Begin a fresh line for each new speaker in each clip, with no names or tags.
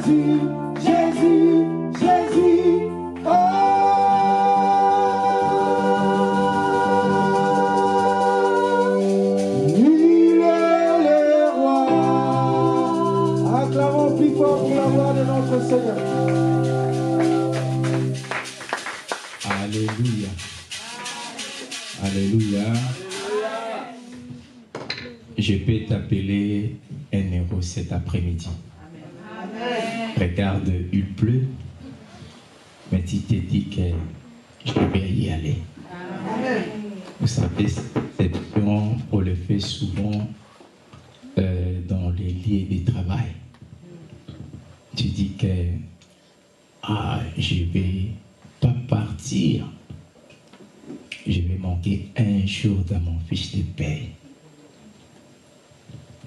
Jésus, Jésus, Jésus. Oh, il est le roi. Acclamons plus fort pour la voix de notre Seigneur.
Alléluia. Alléluia. Je peux t'appeler un héros cet après-midi. Regarde, il pleut, mais tu t'es dit que je vais y aller. Vous savez, cette action, on le fait souvent dans les lieux de travail. Tu dis que je vais pas partir. Je vais manquer un jour dans mon fiche de paie.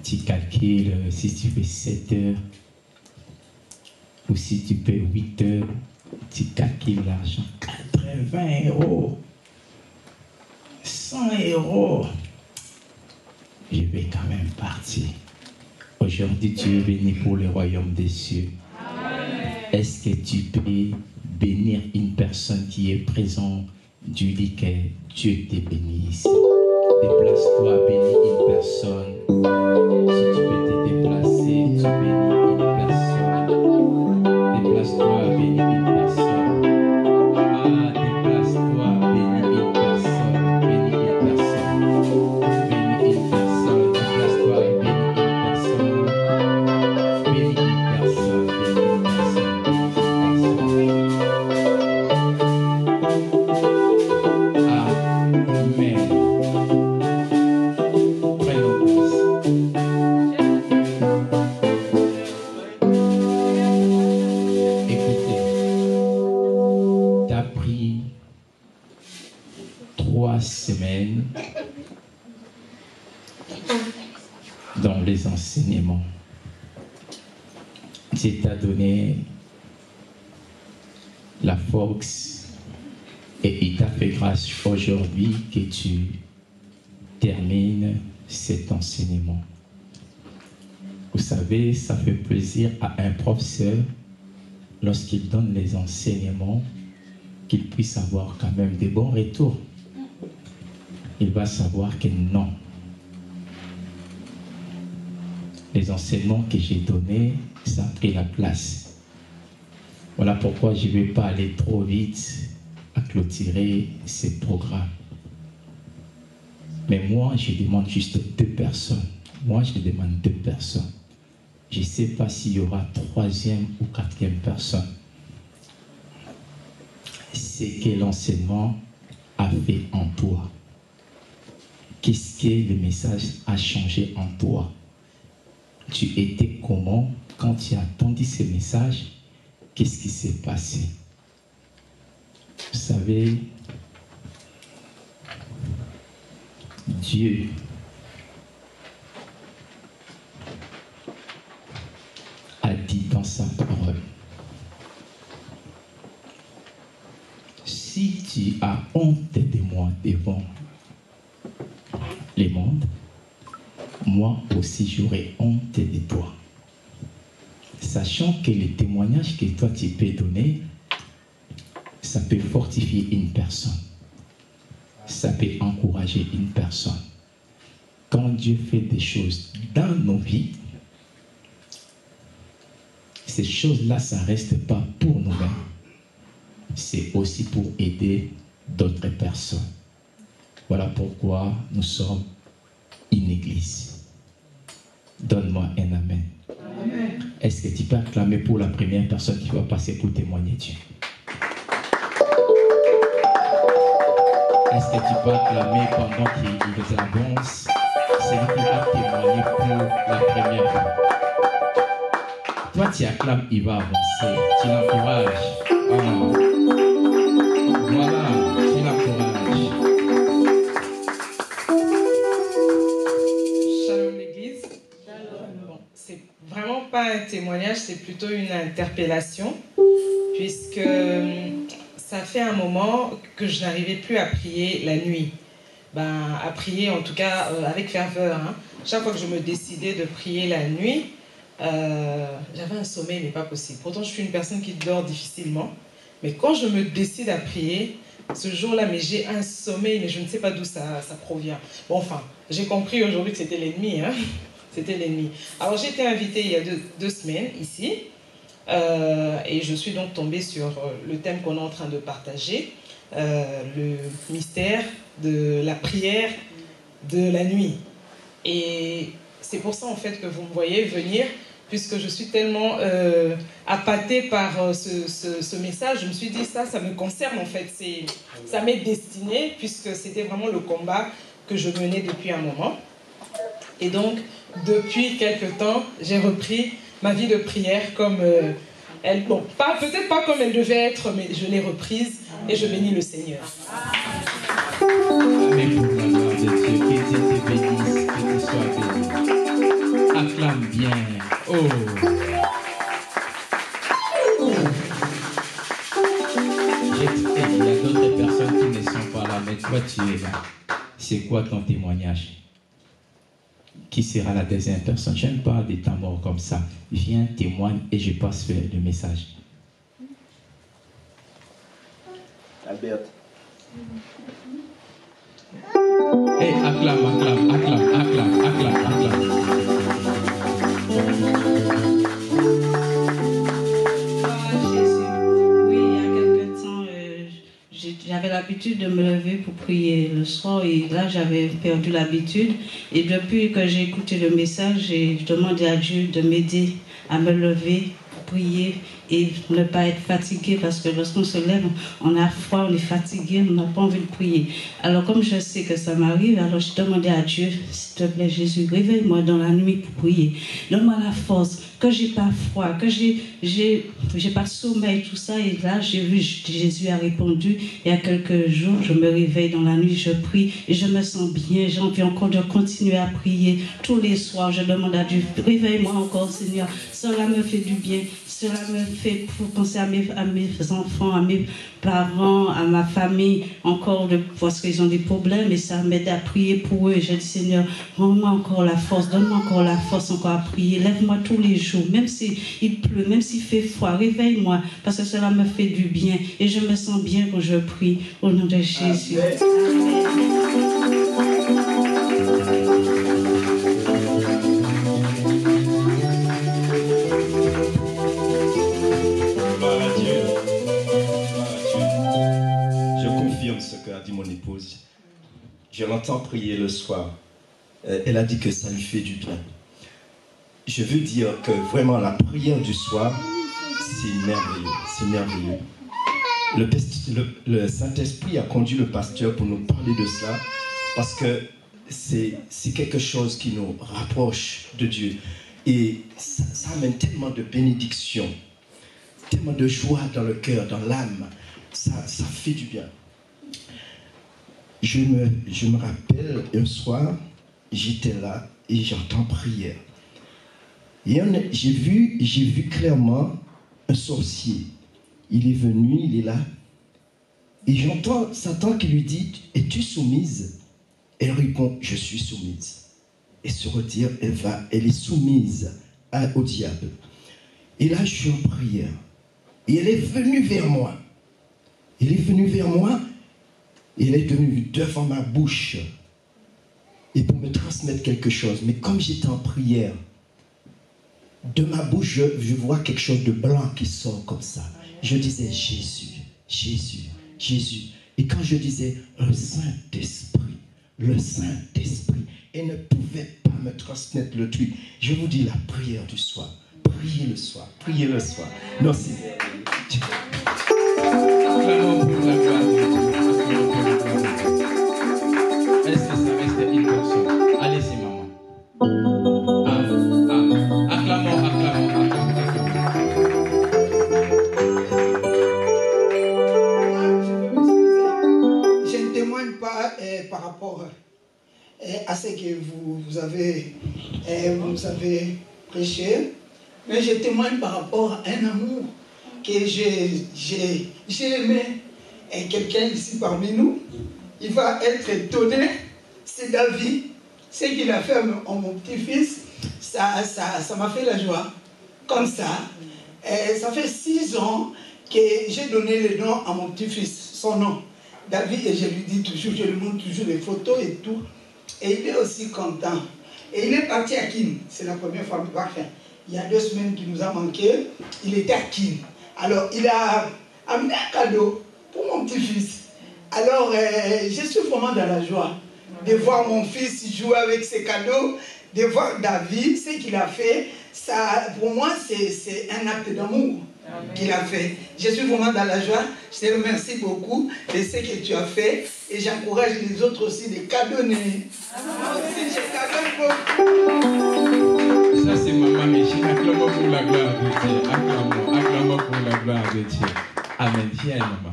Tu calcules si tu fais 7 heures ou si tu fais 8 heures, tu calcules l'argent. 80 €, 100 €. Je vais quand même partir. Aujourd'hui, tu es venu pour le royaume des cieux. Est-ce que tu peux bénir une personne qui est présente? Dieu dit que Dieu te bénisse. Déplace-toi, bénis une personne. Si tu peux te déplacer, tu bénis une personne. Déplace-toi, bénis une personne. Déplace-toi, bénis une personne. Bénis une personne. Bénis une personne. Déplace-toi, bénis une personne. Bénis une personne. Bénis une personne. Amen. Prenons place. Écoutez, tu as pris 3 semaines dans les enseignements. Dieu t'a donné la force et il t'a fait grâce aujourd'hui que tu termines cet enseignement. Vous savez, ça fait plaisir à un professeur lorsqu'il donne les enseignements qu'il puisse avoir quand même des bons retours. Il va savoir que non. Les enseignements que j'ai donnés, ça a pris la place. Voilà pourquoi je ne vais pas aller trop vite à clôturer ces programmes. Mais moi, je demande juste 2 personnes. Moi, je demande 2 personnes. Je ne sais pas s'il y aura 3e ou 4e personne. C'est que l'enseignement a fait en toi. Qu'est-ce que le message a changé en toi? Tu étais comment quand tu as entendu ce message? Qu'est-ce qui s'est passé? Vous savez, Dieu a dit dans sa parole, si tu as honte de moi devant les mondes, moi aussi j'aurai honte de toi. Sachant que les témoignages que toi tu peux donner, ça peut fortifier une personne. Ça peut encourager une personne. Quand Dieu fait des choses dans nos vies, ces choses-là, ça ne reste pas pour nous-mêmes. C'est aussi pour aider d'autres personnes. Voilà pourquoi nous sommes une église. Donne-moi un amen. Amen. Est-ce que tu peux acclamer pour la première personne qui va passer pour témoigner Dieu? Est-ce que tu peux acclamer pendant qu'il avance? C'est lui qui va témoigner pour la première fois. Toi, tu acclames, il va avancer. Tu l'encourages. Oh. Voilà, tu l'encourages.
Shalom l'église. Bon, c'est vraiment pas un témoignage, c'est plutôt une interpellation, puisque ça fait un moment que je n'arrivais plus à prier la nuit. À prier en tout cas avec ferveur. Chaque fois que je me décidais de prier la nuit, J'avais un sommeil, mais pas possible. Pourtant, je suis une personne qui dort difficilement. Mais quand je me décide à prier, ce jour-là, mais j'ai un sommeil, mais je ne sais pas d'où ça provient. Bon, enfin, j'ai compris aujourd'hui que c'était l'ennemi. Hein. C'était l'ennemi. Alors, j'ai été invitée il y a deux semaines ici. Et je suis donc tombée sur le thème qu'on est en train de partager. Le mystère de la prière de la nuit. Et c'est pour ça, en fait, que vous me voyez venir, puisque je suis tellement appâtée par ce message. Je me suis dit, ça me concerne, en fait. Ça m'est destiné, puisque c'était vraiment le combat que je menais depuis un moment. Et donc, depuis quelque temps, j'ai repris ma vie de prière comme elle... Bon, peut-être pas comme elle devait être, mais je l'ai reprise et je bénis le Seigneur.
Mais pour la gloire de Dieu, que Dieu te bénisse, que tu sois béni. Acclame bien. Oh. Il y a d'autres personnes qui ne sont pas là, mais toi tu es là. C'est quoi ton témoignage? Qui sera la deuxième personne? Je ne parle des temps morts comme ça. Viens, témoigne et je passe faire le message.
Albert.
Hey, acclame.
Oui, il y a quelque temps, j'avais l'habitude de me lever pour prier le soir et là j'avais perdu l'habitude. Et depuis que j'ai écouté le message, j'ai demandé à Dieu de m'aider à me lever pour prier et ne pas être fatigué, parce que lorsqu'on se lève, on a froid, on est fatigué, on n'a pas envie de prier. Alors comme je sais que ça m'arrive, alors je demandais à Dieu, s'il te plaît Jésus, réveille-moi dans la nuit pour prier. Donne-moi la force, que j'ai pas froid, que j'ai pas de sommeil, tout ça. Et là, j'ai vu, Jésus a répondu. Il y a quelques jours, je me réveille dans la nuit, je prie et je me sens bien. J'ai envie encore de continuer à prier tous les soirs. Je demande à Dieu, réveille-moi encore Seigneur. Cela me fait du bien. Cela me fait penser à mes enfants, à mes parents, à ma famille, encore parce qu'ils ont des problèmes, et ça m'aide à prier pour eux. Et je dis Seigneur, rends-moi encore la force, donne-moi encore la force encore à prier. Lève-moi tous les jours, même s'il pleut, même s'il fait froid, réveille-moi, parce que cela me fait du bien et je me sens bien quand je prie au nom de Jésus.
Dit mon épouse, je l'entends prier le soir. Elle a dit que ça lui fait du bien. Je veux dire que vraiment la prière du soir, c'est merveilleux, c'est merveilleux. Le Saint-Esprit a conduit le pasteur pour nous parler de cela, parce que c'est quelque chose qui nous rapproche de Dieu. Et ça amène tellement de bénédictions, tellement de joie dans le cœur, dans l'âme. Ça fait du bien. Je me rappelle, un soir, j'étais là et j'entends prière. Et j'ai vu clairement un sorcier. Il est venu, il est là. Et j'entends Satan qui lui dit, es-tu soumise? Elle répond, je suis soumise. Et se retire, elle est soumise au diable. Et là, je suis en prière. Et elle est venue vers moi. Elle est venue vers moi. Et elle est venue devant ma bouche et pour me transmettre quelque chose. Mais comme j'étais en prière, de ma bouche, je vois quelque chose de blanc qui sort comme ça. Je disais Jésus, Jésus, Jésus. Et quand je disais le Saint-Esprit, elle ne pouvait pas me transmettre le truc. Je vous dis la prière du soir. Priez le soir, priez le soir. Non, c'est...
Est-ce que ça reste une personne? Allez-y, maman. Acclamons.
Je ne témoigne pas par rapport à ce que vous avez prêché, mais je témoigne par rapport à un amour que j'ai aimé quelqu'un ici parmi nous. Il va être étonné, c'est David, ce qu'il a fait à mon petit-fils, ça m'a fait la joie. Comme ça. Et ça fait 6 ans que j'ai donné le nom à mon petit-fils, son nom, David, et je lui dis toujours, je lui montre toujours les photos et tout. Et il est aussi content. Et il est parti à Kin. C'est la première fois qu'il va faire. Il y a 2 semaines qu'il nous a manqué. Il était à Kin. Alors, il a amené un cadeau pour mon petit-fils. Alors, je suis vraiment dans la joie de voir mon fils jouer avec ses cadeaux, de voir David, ce qu'il a fait. Ça, pour moi, c'est un acte d'amour qu'il a fait. Je suis vraiment dans la joie. Je te remercie beaucoup de ce que tu as fait. Et j'encourage les autres aussi de cadonner. Moi aussi, je cadonne beaucoup.
Ça, c'est maman, mais je acclame pour la gloire de Dieu. Acclame pour la gloire de Dieu. Amen. Viens, maman.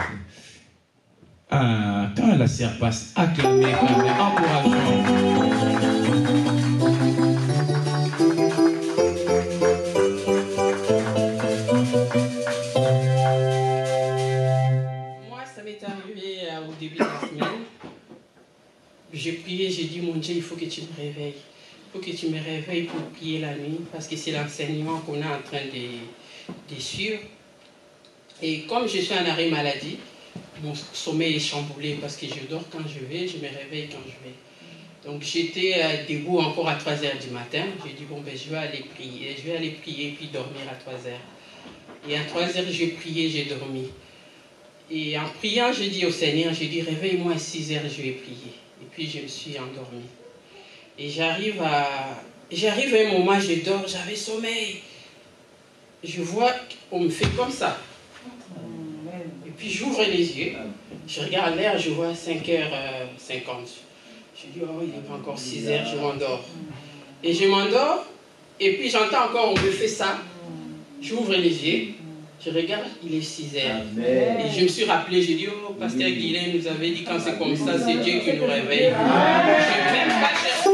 Ah, quand la sœur passe, acclamez, encourageons.
Au début de la semaine, j'ai prié, j'ai dit, mon Dieu, il faut que tu me réveilles. Il faut que tu me réveilles pour prier la nuit, parce que c'est l'enseignement qu'on est en train de suivre. Et comme je suis en arrêt maladie, mon sommeil est chamboulé, parce que je dors quand je vais, je me réveille quand je vais. Donc j'étais debout encore à 3 h du matin. J'ai dit, bon, ben, je vais aller prier puis dormir à 3 h. Et à 3 h, j'ai prié, j'ai dormi. Et en priant, j'ai dit au Seigneur, j'ai dit, réveille-moi à 6 h, je vais prier. Et puis je me suis endormie. Et j'arrive à un moment, je dors, j'avais sommeil. Je vois qu'on me fait comme ça. Et puis j'ouvre les yeux, je regarde l'heure, je vois 5 h 50. Je dis, oh, il n'est pas encore 6 h, je m'endors. Et je m'endors, et puis j'entends encore, on me fait ça. J'ouvre les yeux. Je regarde, il est 6 h. Et je me suis rappelé, j'ai dit, oh, Pasteur Guilain nous avait dit quand c'est comme ça, c'est Dieu qui nous réveille. Je n'ai même pas cherché.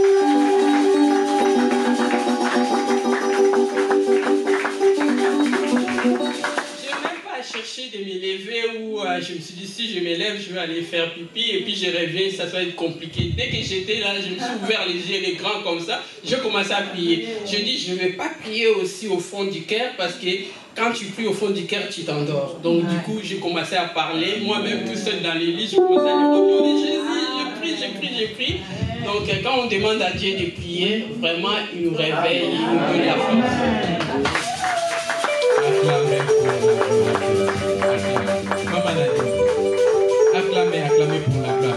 Chercher de me lever ou je me suis dit si je me lève je vais aller faire pipi et puis je reviens, ça va être compliqué. Dès que j'étais là, je me suis ouvert les yeux les grands comme ça, je commençais à prier. Je dis je ne vais pas prier aussi au fond du cœur parce que quand tu pries au fond du cœur tu t'endors. Donc du coup j'ai commencé à parler, moi-même tout seul dans l'église, je commençais à dire au nom de Jésus, je prie. Donc quand on demande à Dieu de prier, vraiment il nous réveille, il nous donne la force.
Acclamez pour la gloire.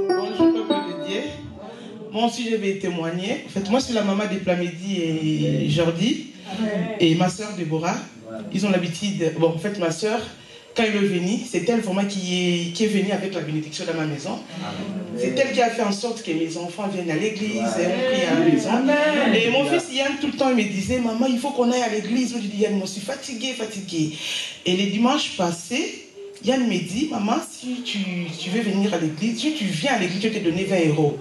Bonjour peuple de Dieu. Moi aussi je vais témoigner. En fait, moi je suis la maman de Plamedi et Jordi et ma soeur Déborah. Ils ont l'habitude. Bon, en fait, ma soeur, quand elle est venue, c'est elle vraiment qui est venue avec la bénédiction dans ma maison. C'est elle qui a fait en sorte que mes enfants viennent à l'église, et on prie à la maison. Et mon fils Yann, tout le temps, il me disait, maman, il faut qu'on aille à l'église. Je lui dis, Yann, moi, je suis fatiguée. Et les dimanches passés, Yann me dit, maman, si tu veux venir à l'église, si tu viens à l'église, je vais te donner 20 €. Moi,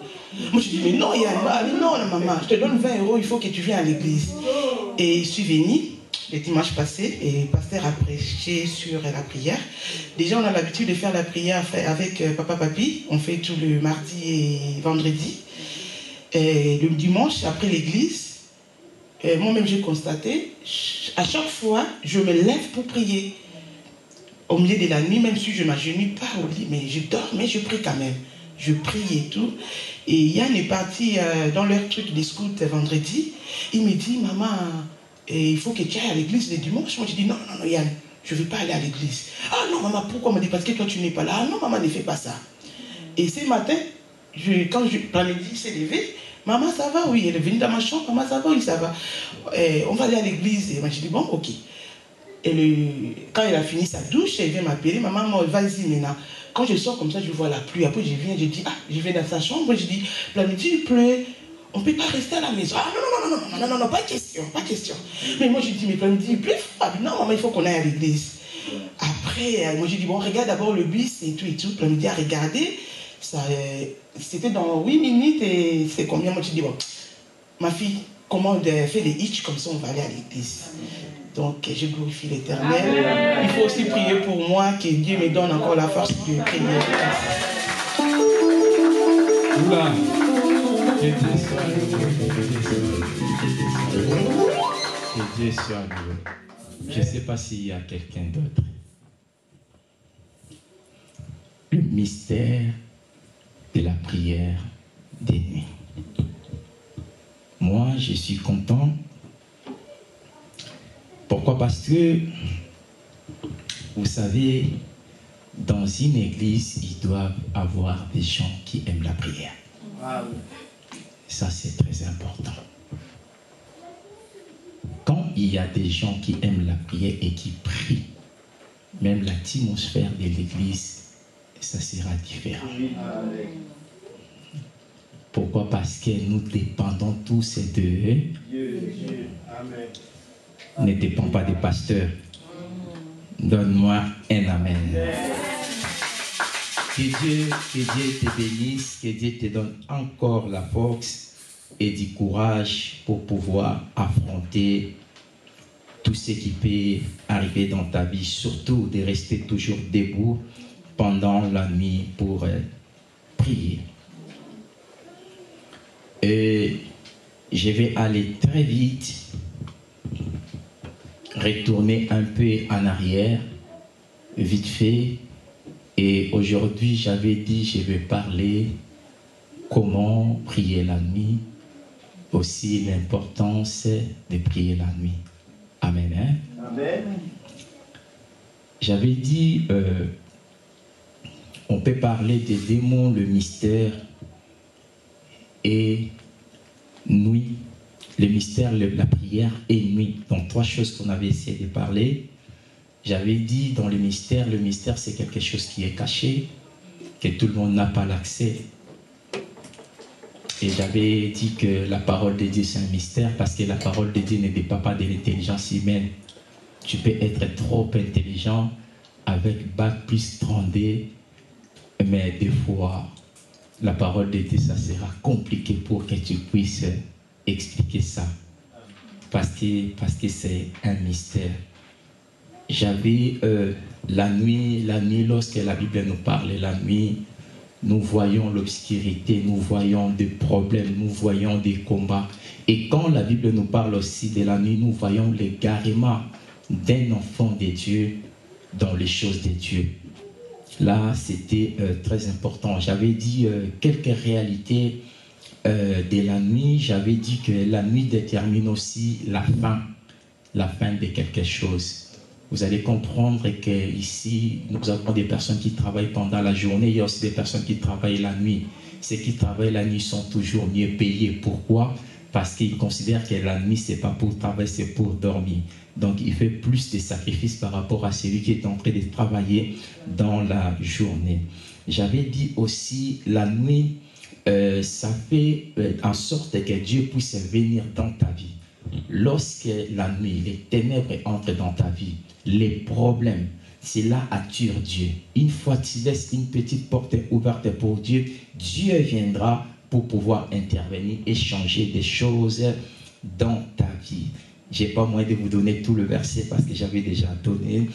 je dis, mais non, Yann, non, maman, je te donne 20 €, il faut que tu viennes à l'église. Et je suis venue. Le dimanche passé, et le pasteur a prêché sur la prière. Déjà, on a l'habitude de faire la prière avec Papa Papi. On fait tout le mardi et vendredi. Et le dimanche, après l'église, moi-même j'ai constaté, à chaque fois, je me lève pour prier. Au milieu de la nuit, même si je ne m'agenouille pas au lit, mais je dors, mais je prie quand même. Je prie et tout. Et Yann est parti dans leur truc des scouts vendredi. Il me dit, maman, et il faut que tu ailles à l'église le dimanche. Moi, je dis non, Yann, je ne veux pas aller à l'église. Ah non, maman, pourquoi? On m'a dit parce que toi, tu n'es pas là. Ah non, maman, ne fais pas ça. Et ce matin, quand Plamedi s'est levé, maman, ça va? Oui, elle est venue dans ma chambre. Maman, ça va? Oui, ça va. On va aller à l'église. Et moi, je dis bon, ok. Et quand elle a fini sa douche, elle vient m'appeler. Maman, vas-y maintenant. Quand je sors comme ça, je vois la pluie. Après, je viens, je dis, je vais dans sa chambre. Je dis, Plamedi, il pleut. On ne peut pas rester à la maison. Ah non, pas question. Mais moi, je dis, mais Plamedi, il pleut. Non, maman, il faut qu'on aille à l'église. Après, moi, je dis, bon, regarde d'abord le bus et tout. Plamedi a regardé. C'était dans 8 minutes et c'est combien? Moi, je dis, bon, ma fille, comment faire des hitch, comme ça on va aller à l'église. Donc je glorifie l'Éternel. Il faut aussi prier pour moi, que Dieu me donne encore la force de prier.
Oula. Que Dieu soit loué. Que Dieu soit loué. Je ne sais pas s'il y a quelqu'un d'autre. Le mystère de la prière des nuits. Moi, je suis content. Pourquoi? Parce que, vous savez, dans une église, il doit y avoir des gens qui aiment la prière. Ça, c'est très important. Quand il y a des gens qui aiment la prière et qui prient, même l'atmosphère de l'église, ça sera différent. Pourquoi? Parce que nous dépendons tous de Dieu. Amen. Ne dépend pas des pasteurs. Donne-moi un amen. Que Dieu te bénisse, que Dieu te donne encore la force et du courage pour pouvoir affronter tout ce qui peut arriver dans ta vie, surtout de rester toujours debout pendant la nuit pour prier. Et je vais aller très vite, retourner un peu en arrière, vite fait. Et aujourd'hui, j'avais dit, je vais parler comment prier la nuit, aussi l'importance de prier la nuit. Amen. Hein? Amen. J'avais dit, on peut parler des démons, le mystère et nuit. Le mystère, la prière et nuit. Donc, trois choses qu'on avait essayé de parler. J'avais dit dans le mystère c'est quelque chose qui est caché, que tout le monde n'a pas l'accès. Et j'avais dit que la parole de Dieu c'est un mystère parce que la parole de Dieu ne dépend pas de l'intelligence humaine. Tu peux être trop intelligent avec bac plus 30D, mais des fois, la parole de Dieu, ça sera compliqué pour que tu puisses expliquer ça. Parce que c'est un mystère. J'avais la nuit, lorsque la Bible nous parle, la nuit, nous voyons l'obscurité, nous voyons des problèmes, nous voyons des combats. Et quand la Bible nous parle aussi de la nuit, nous voyons l'égarement d'un enfant de Dieu dans les choses de Dieu. Là, c'était très important. J'avais dit quelques réalités de la nuit. J'avais dit que la nuit détermine aussi la fin de quelque chose. Vous allez comprendre qu'ici, nous avons des personnes qui travaillent pendant la journée, il y a aussi des personnes qui travaillent la nuit. Ceux qui travaillent la nuit sont toujours mieux payés. Pourquoi? Parce qu'ils considèrent que la nuit, ce n'est pas pour travailler, c'est pour dormir. Donc, il fait plus de sacrifices par rapport à celui qui est en train de travailler dans la journée. J'avais dit aussi, la nuit, ça fait en sorte que Dieu puisse venir dans ta vie. Lorsque la nuit, les ténèbres entrent dans ta vie, les problèmes, c'est là attire Dieu. Une fois que tu laisses une petite porte ouverte pour Dieu, Dieu viendra pour pouvoir intervenir et changer des choses dans ta vie. Je n'ai pas moyen de vous donner tout le verset parce que j'avais déjà donné.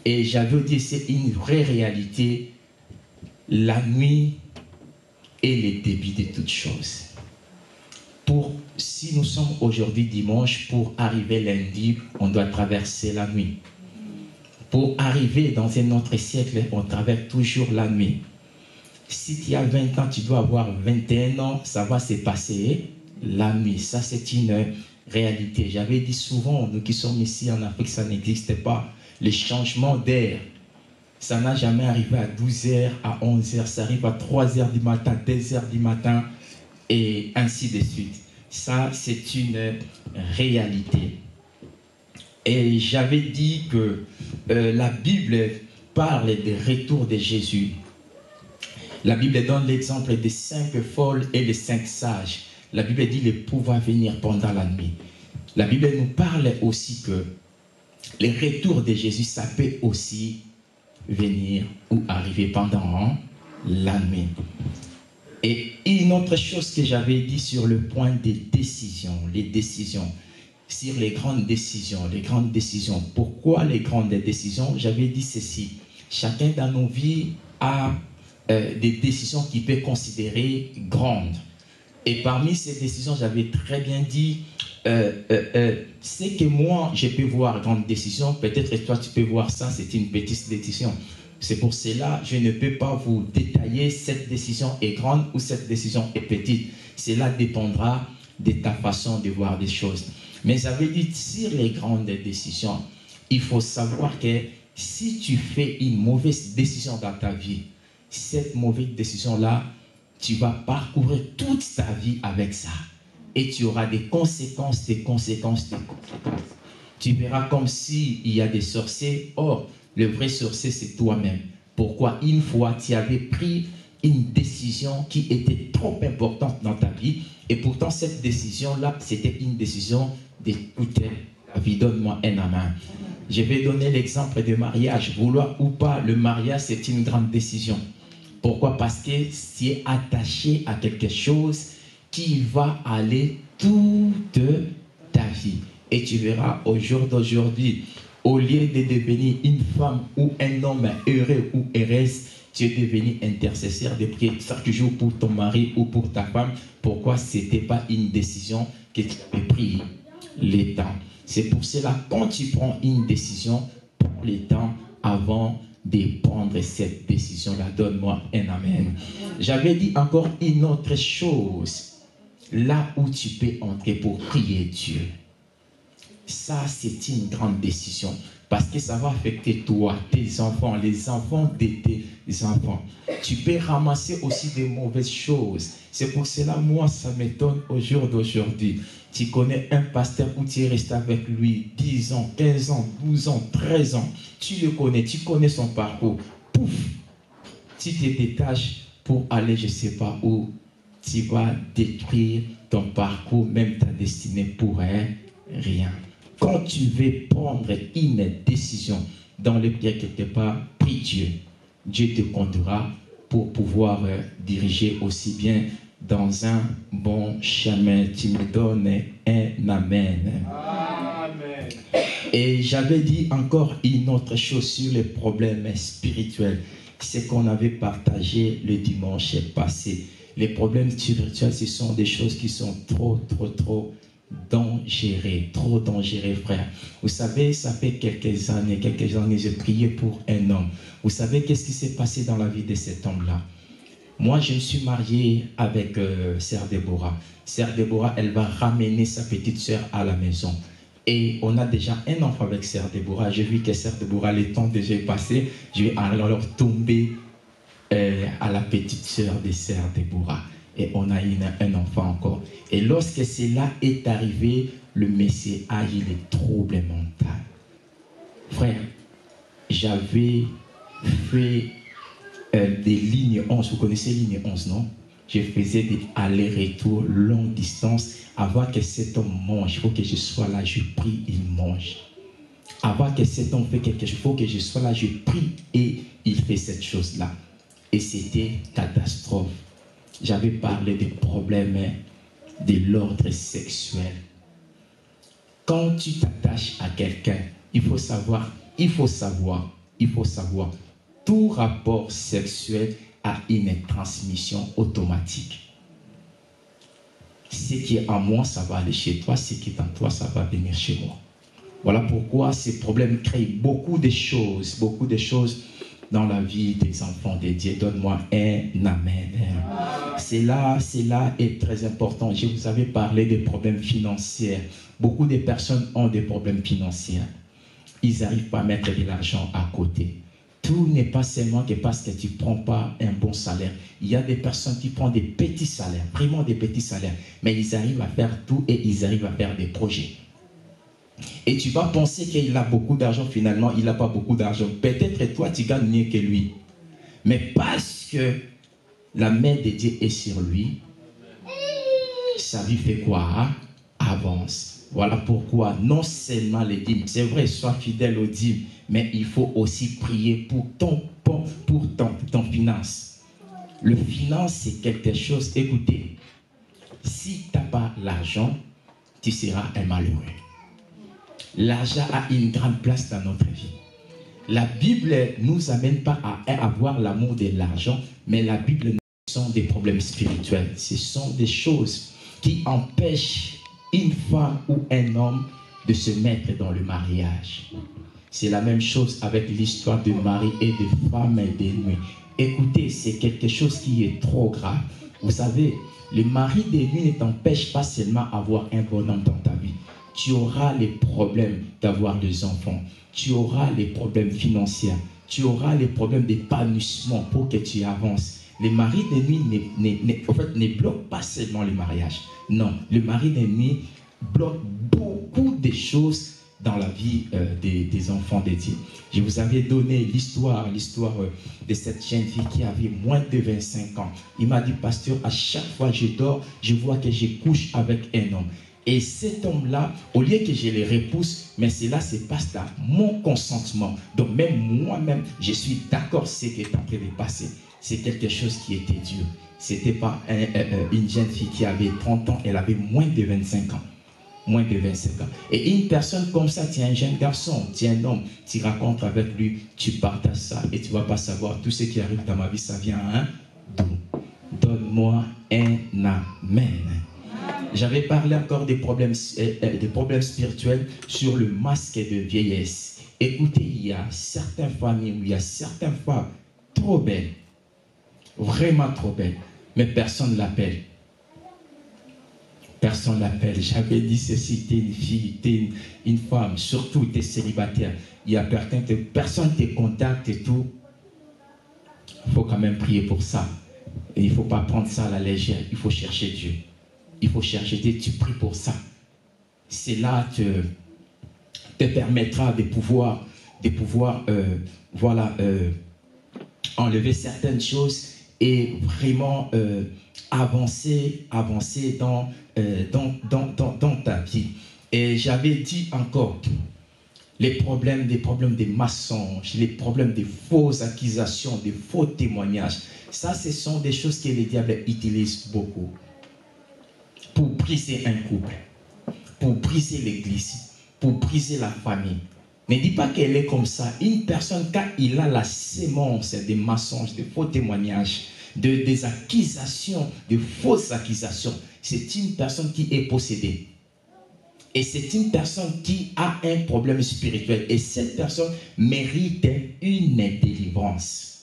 Et j'avais dit, c'est une vraie réalité. La nuit est le début de toutes choses. Si nous sommes aujourd'hui dimanche, pour arriver lundi, on doit traverser la nuit. Pour arriver dans un autre siècle, on traverse toujours la nuit. Si tu as 20 ans, tu dois avoir 21 ans, ça va se passer la nuit. Ça, c'est une réalité. J'avais dit souvent, nous qui sommes ici en Afrique, ça n'existe pas. Les changements d'air, ça n'a jamais arrivé à 12h, à 11h, ça arrive à 3h du matin, 2h du matin, et ainsi de suite. Ça, c'est une réalité. Et j'avais dit que la Bible parle du retour de Jésus. La Bible donne l'exemple des 5 folles et les 5 sages. La Bible dit le pouvoir venir pendant la nuit. La Bible nous parle aussi que le retour de Jésus, ça peut aussi venir ou arriver pendant la nuit. Et une autre chose que j'avais dit sur le point des décisions, les décisions, sur les grandes décisions. Pourquoi les grandes décisions? J'avais dit ceci. Chacun dans nos vies a des décisions qu'il peut considérer grandes. Et parmi ces décisions, j'avais très bien dit, c'est que moi, je peux voir grande décision, peut-être que toi, tu peux voir ça, c'est une petite décision. C'est pour cela que je ne peux pas vous détailler cette décision est grande ou cette décision est petite. Cela dépendra de ta façon de voir des choses. Mais j'avais dit, sur les grandes décisions, il faut savoir que si tu fais une mauvaise décision dans ta vie, cette mauvaise décision-là, tu vas parcourir toute ta vie avec ça. Et tu auras des conséquences, des conséquences. Tu verras comme s'il y a des sorciers. Or, le vrai sorcier, c'est toi-même. Pourquoi? Une fois, tu avais pris une décision qui était trop importante dans ta vie. Et pourtant, cette décision-là, c'était une décision d'écouter la vie. Donne-moi un amen. Je vais donner l'exemple de mariage. Vouloir ou pas, le mariage, c'est une grande décision. Pourquoi? Parce que tu es attaché à quelque chose qui va aller toute ta vie. Et tu verras au jour d'aujourd'hui, au lieu de devenir une femme ou un homme heureux ou heureuse, tu es devenu intercesseur de prier chaque jour pour ton mari ou pour ta femme. Pourquoi? Ce n'était pas une décision que tu avais prise le temps. C'est pour cela, quand tu prends une décision, prends le temps avant de prendre cette décision-là. Donne-moi un amen. J'avais dit encore une autre chose. Là où tu peux entrer pour prier Dieu. Ça, c'est une grande décision. Parce que ça va affecter toi, tes enfants, les enfants de tes enfants. Tu peux ramasser aussi des mauvaises choses. C'est pour cela, moi, ça m'étonne au jour d'aujourd'hui. Tu connais un pasteur où tu es resté avec lui 10 ans, 15 ans, 12 ans, 13 ans. Tu le connais, tu connais son parcours. Pouf, tu te détaches pour aller, je ne sais pas où. Tu vas détruire ton parcours, même ta destinée pour rien. Quand tu veux prendre une décision dans le pied quelque part, prie Dieu. Dieu te conduira pour pouvoir diriger aussi bien dans un bon chemin. Tu me donnes un amen. Amen. Et j'avais dit encore une autre chose sur les problèmes spirituels. C'est qu'on avait partagé le dimanche passé. Les problèmes spirituels, ce sont des choses qui sont trop dangereuses, frère. Vous savez, ça fait quelques années, j'ai prié pour un homme. Vous savez qu'est-ce qui s'est passé dans la vie de cet homme-là? Moi, je me suis marié avec Sœur Déborah. Sœur Déborah, elle va ramener sa petite sœur à la maison. Et on a déjà un enfant avec Sœur Déborah. J'ai vu que Sœur Déborah, le temps déjà est passé. Je vais alors tomber à la petite sœur de Sœur Déborah. Et on a eu un enfant encore. Et lorsque cela est arrivé, le Messie a eu les troubles mentaux. Frère, j'avais fait des lignes 11. Vous connaissez ligne 11, non? Je faisais des allers-retours longue distance. Avant que cet homme mange, il faut que je sois là, je prie, il mange. Avant que cet homme fait quelque chose, il faut que je sois là, je prie et il fait cette chose-là. Et c'était catastrophe. J'avais parlé des problèmes de l'ordre sexuel. Quand tu t'attaches à quelqu'un, il faut savoir, tout rapport sexuel a une transmission automatique. Ce qui est en moi, ça va aller chez toi. Ce qui est en toi, ça va venir chez moi. Voilà pourquoi ces problèmes créent beaucoup de choses dans la vie des enfants de Dieu. Donne-moi un amen. Cela est très important. Je vous avais parlé des problèmes financiers. Beaucoup de personnes ont des problèmes financiers. Ils n'arrivent pas à mettre de l'argent à côté. Tout n'est pas seulement que parce que tu ne prends pas un bon salaire. Il y a des personnes qui prennent des petits salaires, vraiment des petits salaires, mais ils arrivent à faire tout et ils arrivent à faire des projets. Et tu vas penser qu'il a beaucoup d'argent, finalement, il n'a pas beaucoup d'argent. Peut-être toi, tu gagnes mieux que lui. Mais parce que la main de Dieu est sur lui, sa vie fait quoi? Avance. Voilà pourquoi, non seulement les dîmes, c'est vrai, sois fidèle aux dîmes, mais il faut aussi prier pour ton finance. Le finance, c'est quelque chose, écoutez, si tu n'as pas l'argent, tu seras un malheureux. L'argent a une grande place dans notre vie. La Bible ne nous amène pas à avoir l'amour de l'argent, mais la Bible, ce sont des problèmes spirituels. Ce sont des choses qui empêchent une femme ou un homme de se mettre dans le mariage. C'est la même chose avec l'histoire de Marie et de femmes et de nuit. Écoutez, c'est quelque chose qui est trop grave. Vous savez, le mari des nuits ne t'empêche pas seulement d'avoir un bon homme dans ta vie. Tu auras les problèmes d'avoir des enfants. Tu auras les problèmes financiers. Tu auras les problèmes d'épanouissement pour que tu avances. Le mari des nuits ne bloque pas seulement le mariage. Non, le mari des nuits bloque beaucoup de choses dans la vie des enfants de Dieu. Je vous avais donné l'histoire de cette jeune fille qui avait moins de 25 ans. Il m'a dit, pasteur, à chaque fois que je dors, je vois que je couche avec un homme. Et cet homme-là, au lieu que je le repousse, mais cela se passe dans mon consentement. Donc même moi-même, je suis d'accord ce qui est en train de passer. C'est quelque chose qui était dur. Ce n'était pas une jeune fille qui avait 30 ans, elle avait moins de 25 ans. Moins de 25 ans. Et une personne comme ça, tu es un jeune garçon, tu es un homme, tu racontes avec lui, tu partages ça et tu ne vas pas savoir tout ce qui arrive dans ma vie, ça vient d'où? Donne-moi un amen. J'avais parlé encore des problèmes spirituels sur le masque de vieillesse. Écoutez, il y a certaines familles où il y a certaines femmes trop belles, vraiment trop belles, mais personne ne l'appelle. Personne ne l'appelle. J'avais dit ceci, tu es une fille, tu es une femme, surtout tu es célibataire. Il y a personne te contacte et tout. Il faut quand même prier pour ça. Et il ne faut pas prendre ça à la légère. Il faut chercher Dieu. Il faut chercher Dieu. Tu pries pour ça. Cela te permettra de pouvoir enlever certaines choses et vraiment avancer dans ta vie. Et j'avais dit encore des problèmes des mensonges, les problèmes des fausses accusations, des faux témoignages. Ça, ce sont des choses que le diable utilise beaucoup pour briser un couple, pour briser l'église, pour briser la famille. Ne dis pas qu'elle est comme ça. Une personne, quand il a la sémence des mensonges, des faux témoignages, des accusations, de fausses accusations, c'est une personne qui est possédée. Et c'est une personne qui a un problème spirituel. Et cette personne mérite une délivrance.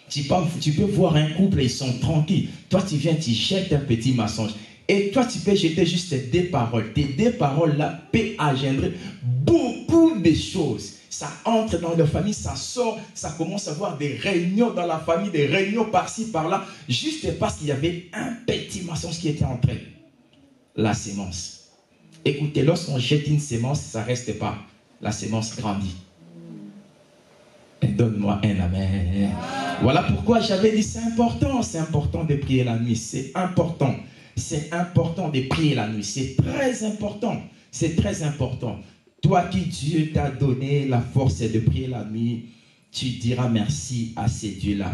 Tu peux voir un couple, ils sont tranquilles. Toi, tu viens, tu jettes un petit mensonge. Et toi, tu peux jeter juste des paroles. Tes deux paroles-là peuvent engendrer beaucoup de choses. Ça entre dans la famille, ça sort, ça commence à avoir des réunions dans la famille, des réunions par-ci, par-là, juste parce qu'il y avait un petit mensonge qui était entré. La sémence. Écoutez, lorsqu'on jette une sémence, ça ne reste pas. La sémence grandit. Et donne-moi un amen. Voilà pourquoi j'avais dit c'est important de prier la nuit, c'est important de prier la nuit, c'est très important. Toi qui Dieu t'a donné la force de prier la nuit, tu diras merci à ces dieux-là.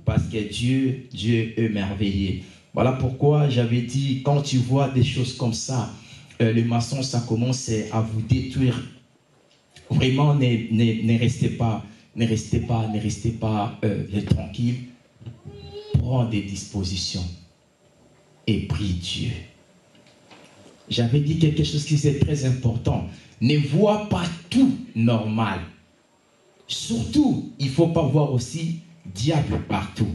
Parce que Dieu est merveilleux. Voilà pourquoi j'avais dit, quand tu vois des choses comme ça, le mensonge, ça commence à vous détruire. Vraiment, ne restez pas tranquille. Prends des dispositions et prie Dieu. J'avais dit quelque chose qui est très important. Ne vois pas tout normal. Surtout, il ne faut pas voir aussi diable partout.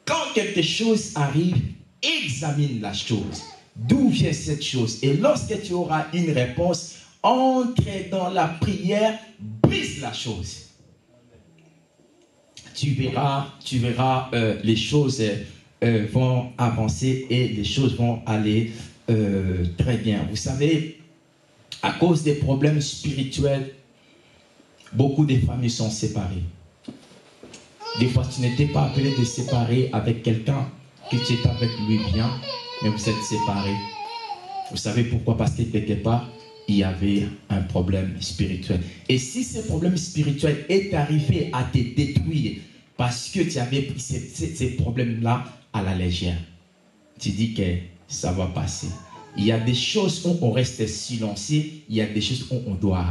Quand quelque chose arrive, examine la chose. D'où vient cette chose? Et lorsque tu auras une réponse, entre dans la prière, brise la chose. Tu verras, les choses vont avancer et les choses vont aller très bien. Vous savez, à cause des problèmes spirituels, beaucoup de familles sont séparées. Des fois, tu n'étais pas appelé de séparer avec quelqu'un que tu es avec lui bien, mais vous êtes séparés. Vous savez pourquoi? Parce que quelque part, il y avait un problème spirituel. Et si ce problème spirituel est arrivé à te détruire, parce que tu avais pris ces problèmes-là à la légère. Tu dis que ça va passer. Il y a des choses où on reste silencieux, il y a des choses où on doit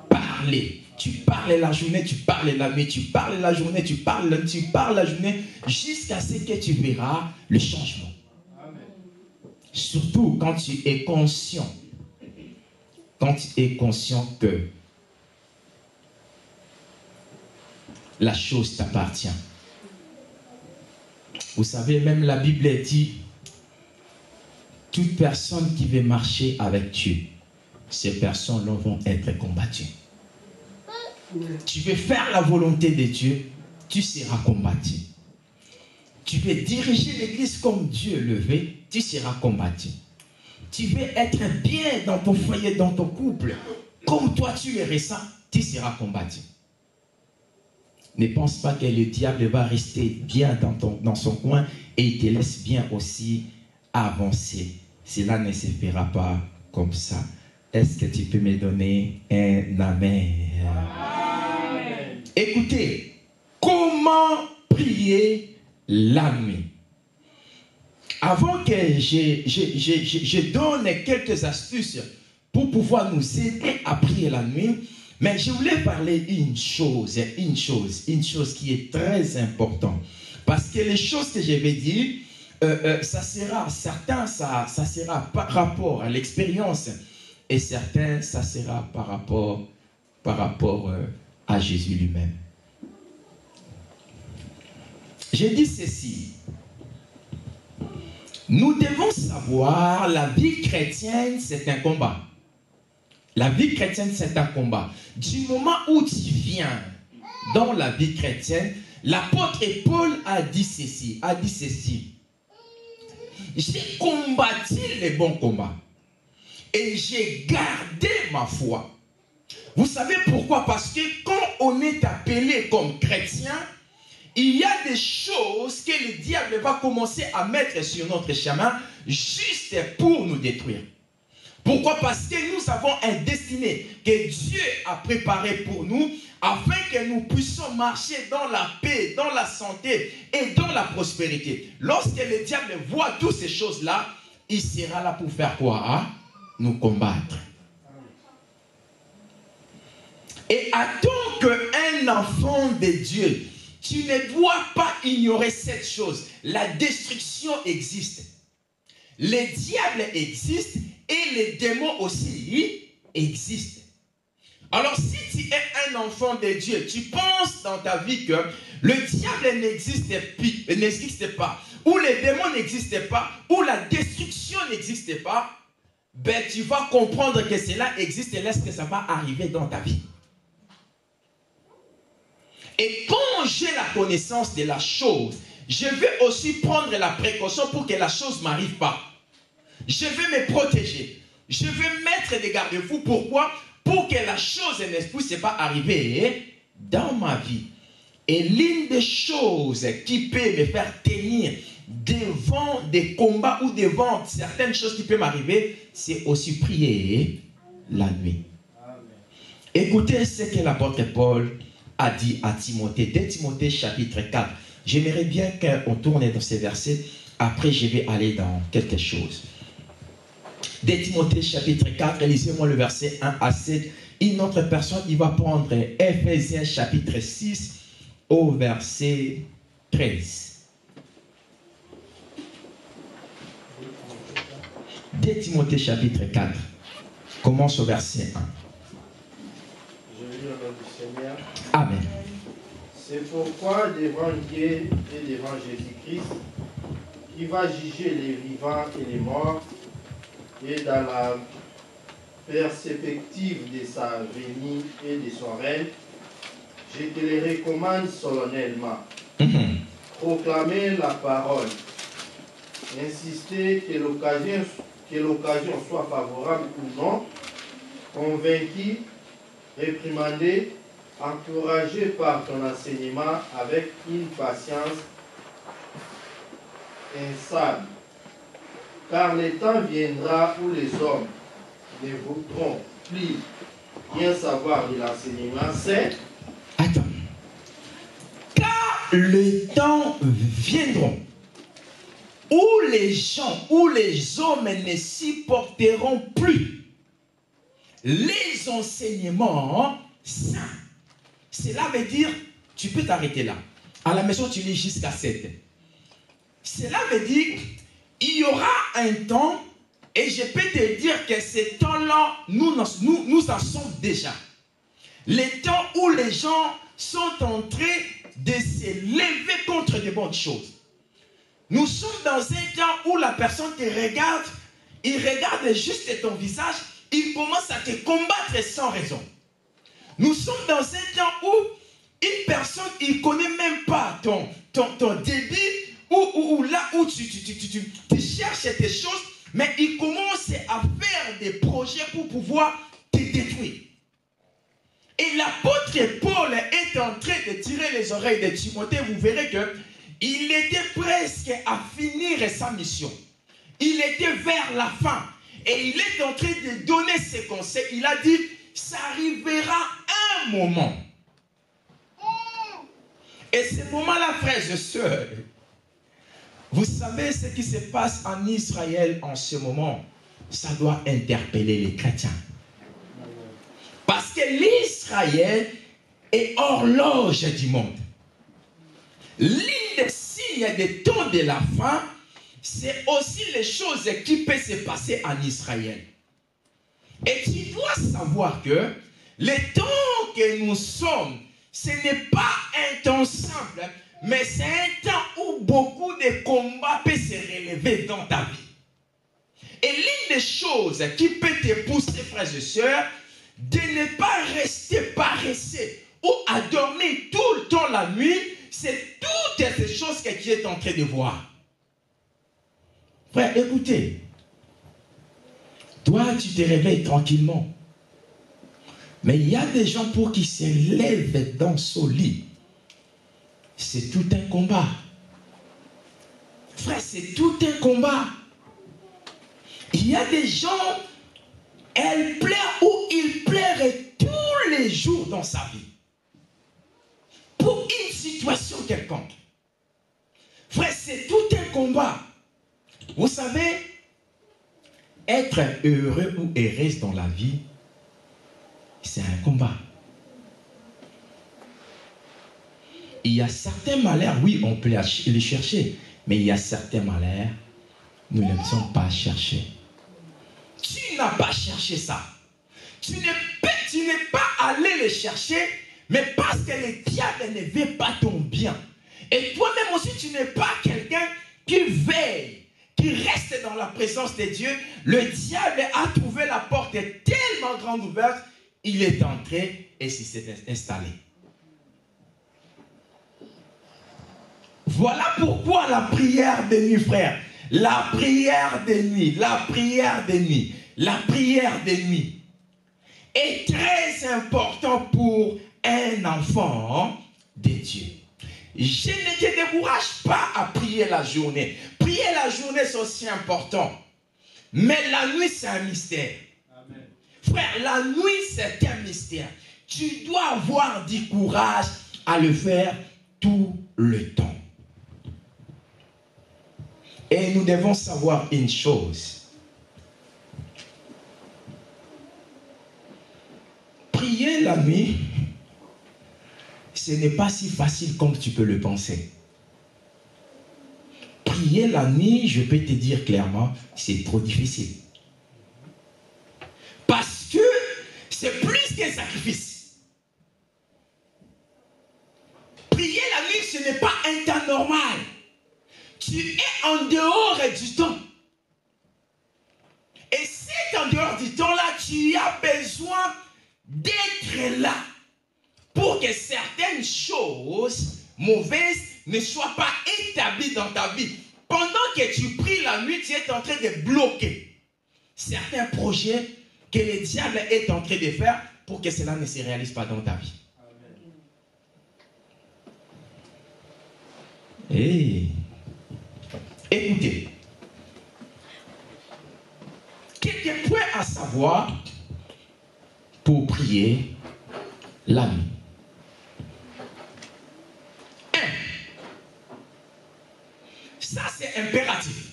parler. Tu parles la journée, tu parles la nuit, tu parles la journée, tu parles la journée, jusqu'à ce que tu verras le changement. Amen. Surtout quand tu es conscient. Quand tu es conscient que la chose t'appartient. Vous savez, même la Bible dit, toute personne qui veut marcher avec Dieu, ces personnes-là vont être combattues. Tu veux faire la volonté de Dieu, tu seras combattu. Tu veux diriger l'église comme Dieu le veut, tu seras combattu. Tu veux être bien dans ton foyer, dans ton couple, comme toi tu es récent, tu seras combattu. Ne pense pas que le diable va rester bien dans son coin et il te laisse bien aussi avancer. Cela ne se fera pas comme ça. Est-ce que tu peux me donner un amen? Amen. Écoutez, comment prier la nuit? Avant que je donne quelques astuces pour pouvoir nous aider à prier la nuit, mais je voulais parler une chose qui est très importante. Parce que les choses que je vais dire, ça sera par rapport à l'expérience et certains, ça sera par rapport à Jésus lui-même. J'ai dit ceci. Nous devons savoir, la vie chrétienne, c'est un combat. La vie chrétienne, c'est un combat. Du moment où tu viens dans la vie chrétienne, l'apôtre Paul a dit ceci. J'ai combattu les bons combats et j'ai gardé ma foi. Vous savez pourquoi? Parce que quand on est appelé comme chrétien, il y a des choses que le diable va commencer à mettre sur notre chemin juste pour nous détruire. Pourquoi? Parce que nous avons un destiné que Dieu a préparé pour nous afin que nous puissions marcher dans la paix, dans la santé et dans la prospérité. Lorsque le diable voit toutes ces choses-là, il sera là pour faire quoi? Hein? Nous combattre. Et attends qu'un enfant de Dieu, tu ne dois pas ignorer cette chose. La destruction existe. Le diable existe et les démons aussi existent. Alors si tu es un enfant de Dieu, tu penses dans ta vie que le diable n'existe pas, ou les démons n'existent pas, ou la destruction n'existe pas, ben tu vas comprendre que cela existe et laisse que ça va arriver dans ta vie. Et quand j'ai la connaissance de la chose, je vais aussi prendre la précaution pour que la chose ne m'arrive pas. Je vais me protéger. Je vais mettre des garde-fous. Pourquoi? Pour que la chose ne puisse pas arriver dans ma vie. Et l'une des choses qui peut me faire tenir devant des combats ou devant certaines choses qui peuvent m'arriver, c'est aussi prier la nuit. Amen. Écoutez ce que l'apôtre Paul a dit à Timothée, 2 Timothée chapitre 4. J'aimerais bien qu'on tourne dans ces versets. Après, je vais aller dans quelque chose. 2 Timothée chapitre 4, lisez-moi le verset 1 à 7. Une autre personne, il va prendre Ephésiens chapitre 6 au verset 13. 2 Timothée chapitre 4. Commence au verset 1.
Je lis au nom du Seigneur.
Amen.
C'est pourquoi devant Dieu et devant Jésus-Christ, qui va juger les vivants et les morts, et dans la perspective de sa venue et de son règne, je te les recommande solennellement. Proclamer la parole, insister que l'occasion soit favorable ou non, convaincu, réprimandé, encouragé par ton enseignement avec une patience insable. Car le temps viendra où les hommes ne voudront plus rien savoir de l'enseignement, c'est...
Attends. Car le temps viendront où les gens, où les hommes ne supporteront plus les enseignements sains. Cela veut dire, tu peux t'arrêter là. À la maison, tu lis jusqu'à 7. Cela veut dire, il y aura un temps, et je peux te dire que ce temps-là, nous en sommes déjà. Les temps où les gens sont en train de se lever contre de bonnes choses. Nous sommes dans un temps où la personne te regarde, il regarde juste ton visage, il commence à te combattre sans raison. Nous sommes dans un temps où une personne, il ne connaît même pas ton débit, ou là où tu cherches tes choses, mais il commence à faire des projets pour pouvoir te détruire. Et l'apôtre Paul est en train de tirer les oreilles de Timothée. Vous verrez qu'il était presque à finir sa mission. Il était vers la fin. Et il est en train de donner ses conseils. Il a dit, ça arrivera un moment. Et ce moment-là, frères et sœurs, vous savez ce qui se passe en Israël en ce moment, ça doit interpeller les chrétiens. Parce que l'Israël est horloge du monde. L'une des signes des temps de la fin, c'est aussi les choses qui peuvent se passer en Israël. Et tu dois savoir que le temps que nous sommes, ce n'est pas un temps simple, mais c'est un temps où beaucoup de combats peuvent se relever dans ta vie. Et l'une des choses qui peut te pousser, frères et sœurs, de ne pas rester paresseux ou à dormir tout le temps la nuit, c'est toutes ces choses que tu es en train de voir. Frère, écoutez, toi tu te réveilles tranquillement, mais il y a des gens pour qui se lèvent dans son lit. C'est tout un combat. Frère, c'est tout un combat. Il y a des gens, elle pleure ou il pleurait tous les jours dans sa vie. Pour une situation quelconque. Frère, c'est tout un combat. Vous savez, être heureux ou heureuse dans la vie, c'est un combat. Il y a certains malheurs, oui, on peut les chercher, mais il y a certains malheurs, nous ne sommes pas chercher. Tu n'as pas cherché ça. Tu n'es pas allé les chercher, mais parce que le diable ne veut pas ton bien. Et toi-même aussi, tu n'es pas quelqu'un qui veille, qui reste dans la présence de Dieu. Le diable a trouvé la porte tellement grande ouverte, il est entré et s'est installé. Voilà pourquoi la prière de nuit, frère. La prière de nuit, la prière de nuit, la prière de nuit est très important pour un enfant de Dieu. Je ne te décourage pas à prier la journée. Prier la journée, c'est aussi important. Mais la nuit, c'est un mystère. Amen. Frère, la nuit, c'est un mystère. Tu dois avoir du courage à le faire tout le temps. Et nous devons savoir une chose. Prier la nuit, ce n'est pas si facile comme tu peux le penser. Prier la nuit, je peux te dire clairement, c'est trop difficile. Parce que c'est plus qu'un sacrifice. Prier la nuit, ce n'est pas un temps normal. Tu es en dehors du temps. Et c'est en dehors du temps-là, tu as besoin d'être là pour que certaines choses mauvaises ne soient pas établies dans ta vie. Pendant que tu pries la nuit, tu es en train de bloquer certains projets que le diable est en train de faire pour que cela ne se réalise pas dans ta vie. Hey. Écoutez, quelques points à savoir pour prier la nuit. 1. impératif.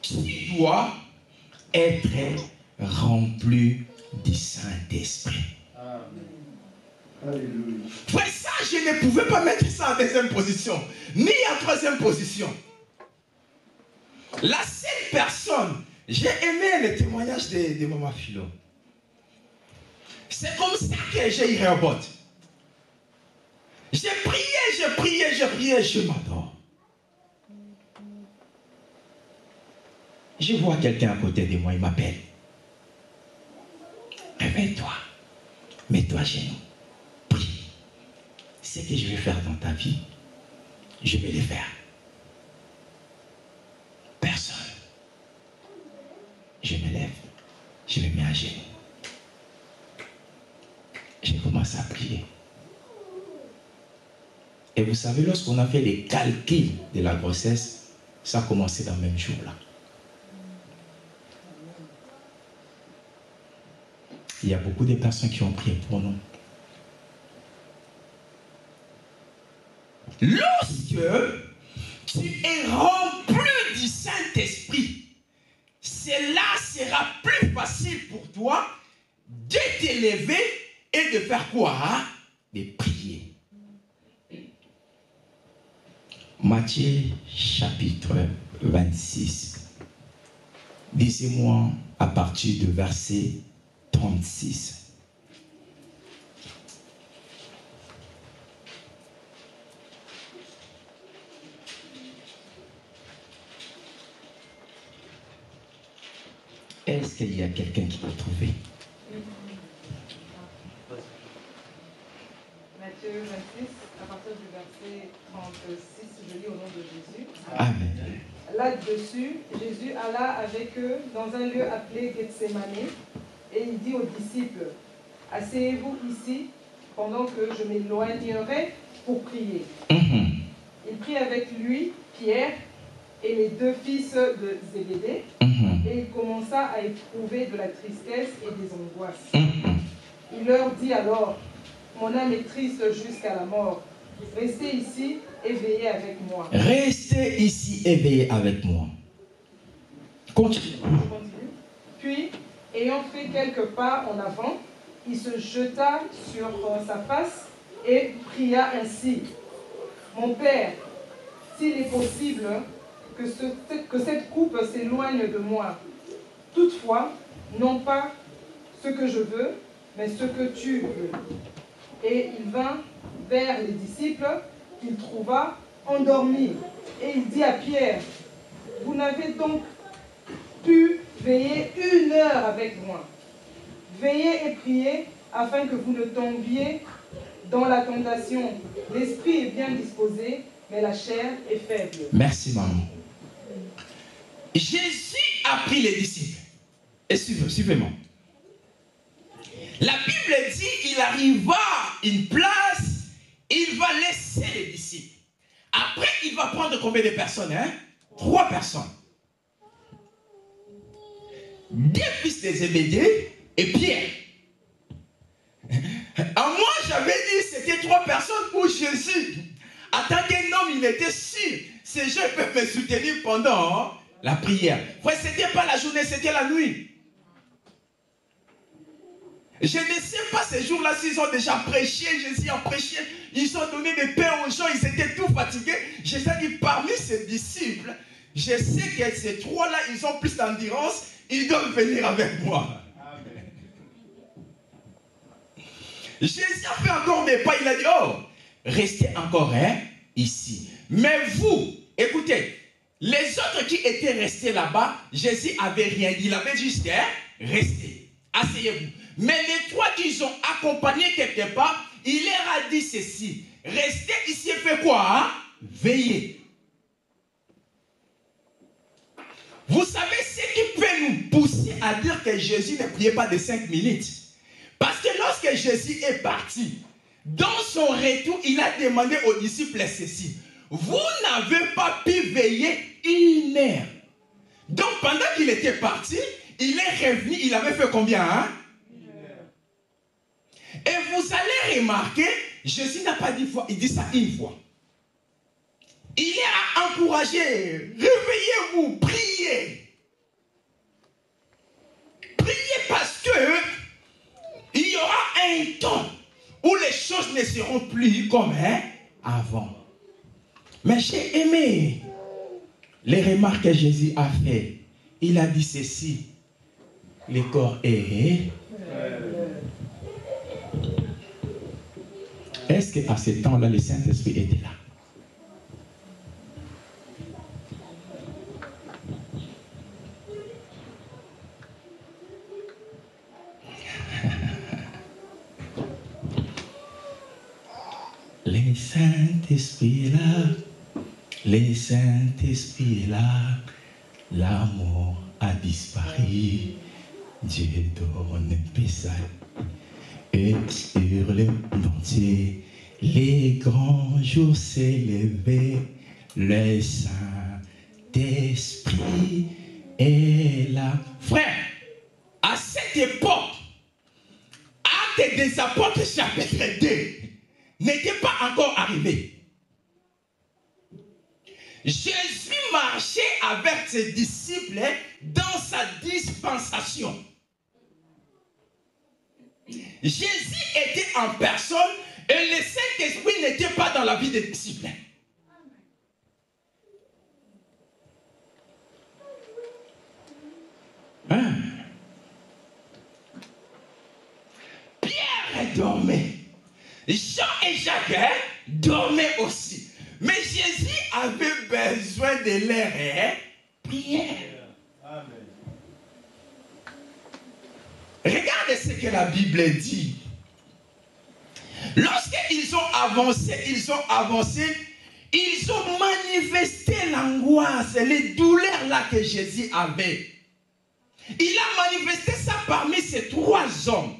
Qui doit être rempli du Saint-Esprit. Frère, ça, je ne pouvais pas mettre ça en deuxième position, ni en troisième position. La seule personne, j'ai aimé le témoignage de Maman Philo. C'est comme ça que j'ai eu Rehoboth. J'ai prié, je m'adore. Je vois quelqu'un à côté de moi, il m'appelle. Réveille-toi, mets-toi à genoux, prie. Ce que je vais faire dans ta vie, je vais le faire. Personne. Je me lève, je me mets à genoux. Je commence à prier. Et vous savez, lorsqu'on a fait les calculs de la grossesse, ça a commencé dans le même jour-là. Il y a beaucoup de personnes qui ont prié pour nous. Lorsque tu es rempli du Saint-Esprit, cela sera plus facile pour toi de t'élever et de faire quoi? De prier. Matthieu chapitre 26. Lisez-moi à partir du verset 36. Est-ce qu'il y a quelqu'un qui peut trouver?
Matthieu 26, à partir du verset 36, je lis au nom de Jésus.
Amen.
Là-dessus, Jésus alla avec eux dans un lieu appelé Gethsémani et il dit aux disciples, « Asseyez-vous ici pendant que je m'éloignerai pour prier. » Il prit avec lui Pierre et les deux fils de Zébédée et il commença à éprouver de la tristesse et des angoisses. Il leur dit alors, « Mon âme est triste jusqu'à la mort. Restez ici et veillez avec moi. »
Restez ici et veillez avec moi. Continue.
Puis, ayant fait quelques pas en avant, il se jeta sur sa face et pria ainsi. « Mon Père, s'il est possible que cette coupe s'éloigne de moi. Toutefois, non pas ce que je veux, mais ce que tu veux. » Et il vint vers les disciples qu'il trouva endormis. Et il dit à Pierre, « Vous n'avez donc pu veiller 1 heure avec moi. Veillez et priez afin que vous ne tombiez dans la tentation. L'esprit est bien disposé, mais la chair est faible. »
Merci, maman. Jésus a pris les disciples. Et suivez-moi. La Bible dit, il arriva à une place, il va laisser les disciples. Après, il va prendre combien de personnes? 3 personnes. 2 fils de Zébédée et Pierre. Moi, j'avais dit c'était 3 personnes pour Jésus. En tant qu'un homme, il était sûr. Ces gens peuvent me soutenir pendant la prière. Frère, ce n'était pas la journée, c'était la nuit. Je ne sais pas ces jours-là s'ils ont déjà prêché, Jésus a prêché, ils ont donné des pains aux gens, ils étaient tout fatigués. Jésus a dit, parmi ces disciples, je sais que ces 3-là, ils ont plus d'endurance, ils doivent venir avec moi. Amen. Jésus a fait encore des pas, il a dit, oh, restez encore ici. Mais vous, écoutez, les autres qui étaient restés là-bas, Jésus n'avait rien dit, il avait juste restez, asseyez-vous. Mais les 3 qui ont accompagné quelque part, il leur a dit ceci. Restez ici et faites quoi? Veillez. Vous savez ce qui peut nous pousser à dire que Jésus ne priait pas de 5 minutes. Parce que lorsque Jésus est parti, dans son retour, il a demandé aux disciples ceci. Vous n'avez pas pu veiller 1 heure. Donc pendant qu'il était parti, il est revenu, il avait fait combien? Et vous allez remarquer, Jésus n'a pas dit fois, il dit ça 1 fois. Il est à encourager. Réveillez-vous, priez. Priez parce que il y aura un temps où les choses ne seront plus comme avant. Mais j'ai aimé les remarques que Jésus a fait. Il a dit ceci. Le corps est... Est-ce qu'à ce temps-là, le Saint-Esprit était là? Le Saint-Esprit est là. Le Saint-Esprit est là. L'amour a disparu. Dieu donne paix et sur le monde entier, les grands jours s'élevaient, le Saint-Esprit est là. Frère, à cette époque, Actes des Apôtres chapitre 2 n'était pas encore arrivé. Jésus marchait avec ses disciples dans sa dispensation. Jésus était en personne et le Saint-Esprit n'était pas dans la vie des disciples. Hein? Pierre dormait. Jean et Jacques dormaient aussi. Mais Jésus avait besoin de leur prière. Amen. Regardez ce que la Bible dit. Lorsqu'ils ont avancé, ils ont manifesté l'angoisse, les douleurs là que Jésus avait. Il a manifesté ça parmi ces 3 hommes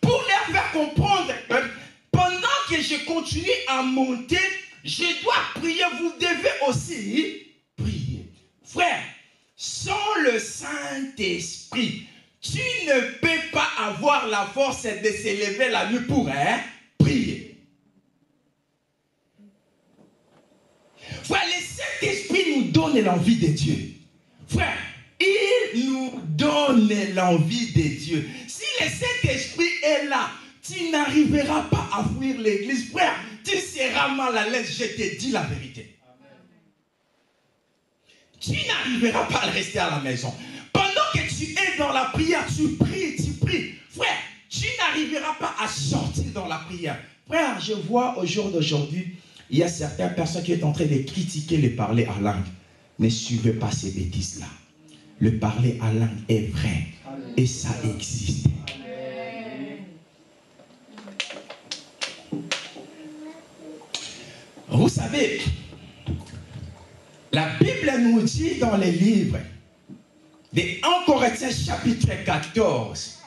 pour leur faire comprendre que pendant que je continue à monter, je dois prier, vous devez aussi prier. Frère, sans le Saint-Esprit, tu ne peux pas avoir la force de s'élever la nuit pour prier. Frère, le Saint-Esprit nous donne l'envie de Dieu. Frère, il nous donne l'envie de Dieu. Si le Saint-Esprit est là, tu n'arriveras pas à fuir l'église. Frère, tu seras mal à l'aise, je te dis la vérité. Tu n'arriveras pas à rester à la maison. Pendant que tu es dans la prière, tu pries. Frère, tu n'arriveras pas à sortir dans la prière. Frère, je vois au jour d'aujourd'hui, il y a certaines personnes qui sont en train de critiquer le parler à langue. Ne suivez pas ces bêtises-là. Le parler à langue est vrai et ça existe. Vous savez, la Bible nous dit dans les livres de 1 Corinthiens chapitre 14,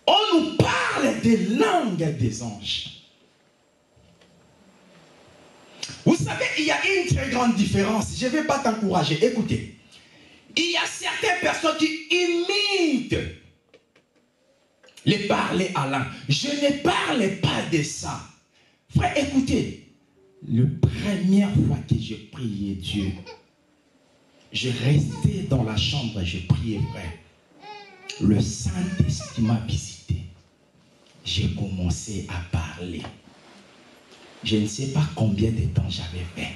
on nous parle des langues des anges. Vous savez, il y a une très grande différence. Je ne vais pas t'encourager. Écoutez, il y a certaines personnes qui imitent les parler à langue. Je ne parle pas de ça. Frère, écoutez. La première fois que je priais Dieu, je restais dans la chambre et je priais, frère. Le Saint-Esprit m'a visité. J'ai commencé à parler. Je ne sais pas combien de temps j'avais fait.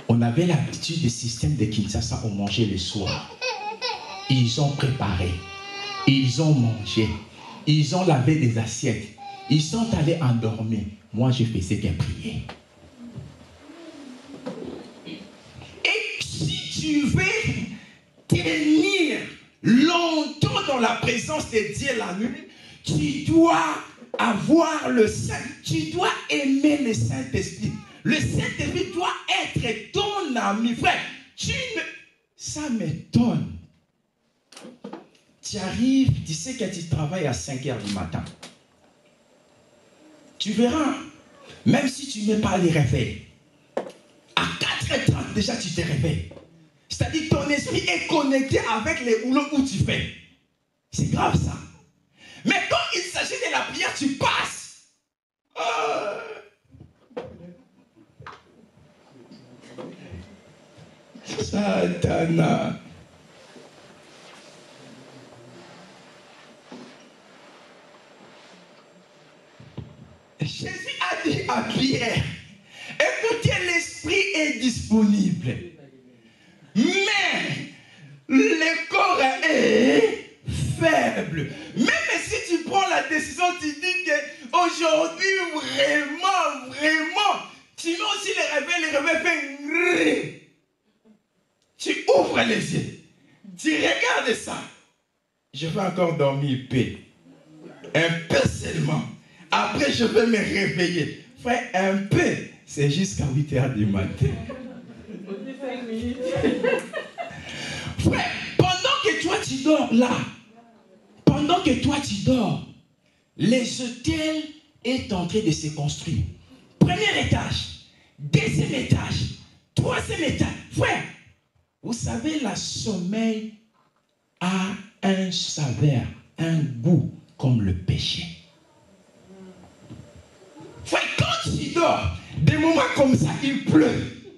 On avait l'habitude du système de Kinshasa, on mangeait le soir. Ils ont préparé. Ils ont mangé. Ils ont lavé des assiettes. Ils sont allés endormir. Moi, je faisais qu'à prier. Et si tu veux tenir longtemps dans la présence de Dieu la nuit, tu dois avoir le Saint. Tu dois aimer le Saint-Esprit. Le Saint-Esprit doit être ton ami. Frère, ça m'étonne. Tu arrives, tu sais que tu travailles à 5 h du matin. Tu verras, même si tu ne mets pas les réveils, à 4h30 déjà tu te réveilles. C'est-à-dire que ton esprit est connecté avec les houlots où tu fais. C'est grave ça. Mais quand il s'agit de la prière, tu passes. Satana. Jésus a dit à Pierre, écoutez, l'esprit est disponible, mais le corps est faible. Même si tu prends la décision, tu dis qu'aujourd'hui, vraiment, tu mets aussi les réveils fait. Tu ouvres les yeux, tu regardes ça. Je vais encore dormir paix. Un peu seulement. Après, je vais me réveiller. Frère, un peu, c'est jusqu'à 8h du matin. Frère, pendant que toi tu dors là, les hôtels est en train de se construire. Premier étage, deuxième étage, troisième étage. Frère, vous savez, le sommeil a un saveur, un goût comme le péché. Frère, quand tu dors, des moments comme ça, il pleut.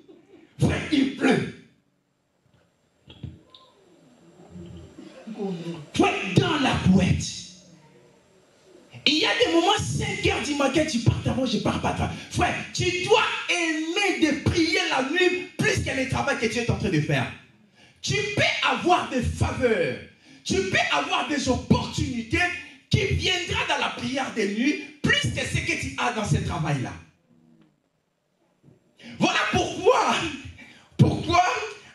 Frère, il pleut. Frère, dans la boîte. Il y a des moments, 5h du matin, tu pars d'avant, je pars pas d'avant. Frère, tu dois aimer de prier la nuit plus que le travail que tu es en train de faire. Tu peux avoir des faveurs. Tu peux avoir des opportunités qui viendront dans la prière de nuit plus que ce que tu as dans ce travail-là. Voilà pourquoi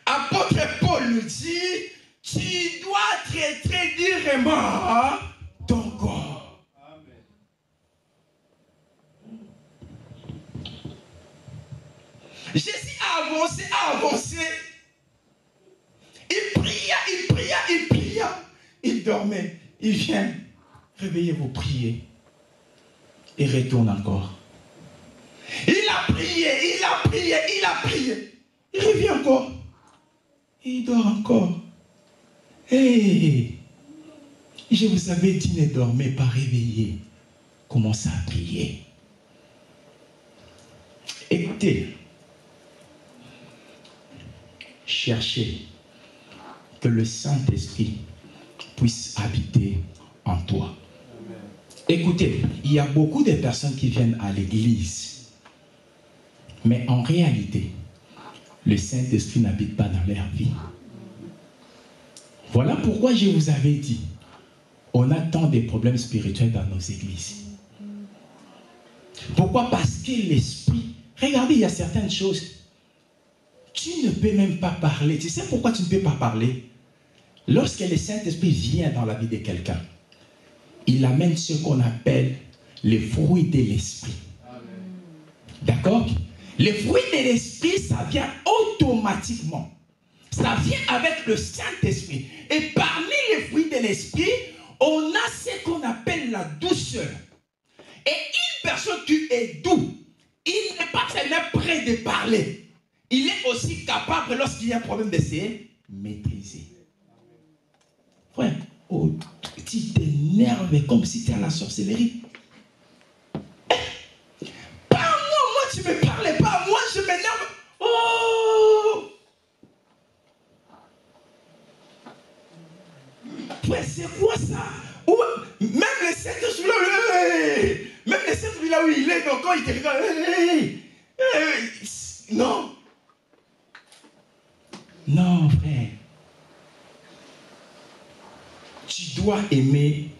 apôtre Paul nous dit, tu dois traiter durement ton corps. Amen. Jésus a avancé. Il pria. Il dormait. Il vient. Réveillez-vous, priez. Et retourne encore. Il a prié. Il revient encore. Il dort encore. Hey, je vous avais dit, ne dormez pas, réveillez. Commencez à prier. Écoutez. Cherchez que le Saint-Esprit puisse habiter en toi. Amen. Écoutez, il y a beaucoup de personnes qui viennent à l'église, mais en réalité, le Saint-Esprit n'habite pas dans leur vie. Voilà pourquoi je vous avais dit, on a tant de problèmes spirituels dans nos églises. Pourquoi? Parce que l'Esprit, regardez, il y a certaines choses, tu ne peux même pas parler. Tu sais pourquoi tu ne peux pas parler? Lorsque le Saint-Esprit vient dans la vie de quelqu'un, il amène ce qu'on appelle les fruits de l'Esprit. D'accord? Les fruits de l'Esprit, ça vient automatiquement. Ça vient avec le Saint-Esprit. Et parmi les fruits de l'Esprit, on a ce qu'on appelle la douceur. Et une personne qui est doux, il n'est pas seulement prêt de parler. Il est aussi capable, lorsqu'il y a un problème, de se maîtriser. Frère, oh, tu t'énerves comme si tu es à la sorcellerie. Pas moi, tu ne me parlais pas, moi je m'énerve. Oh! Frère, c'est quoi ça? Ou, même le Saint-Esprit là où il est, donc quand il te regarde, non. Non, frère. Tu dois aimer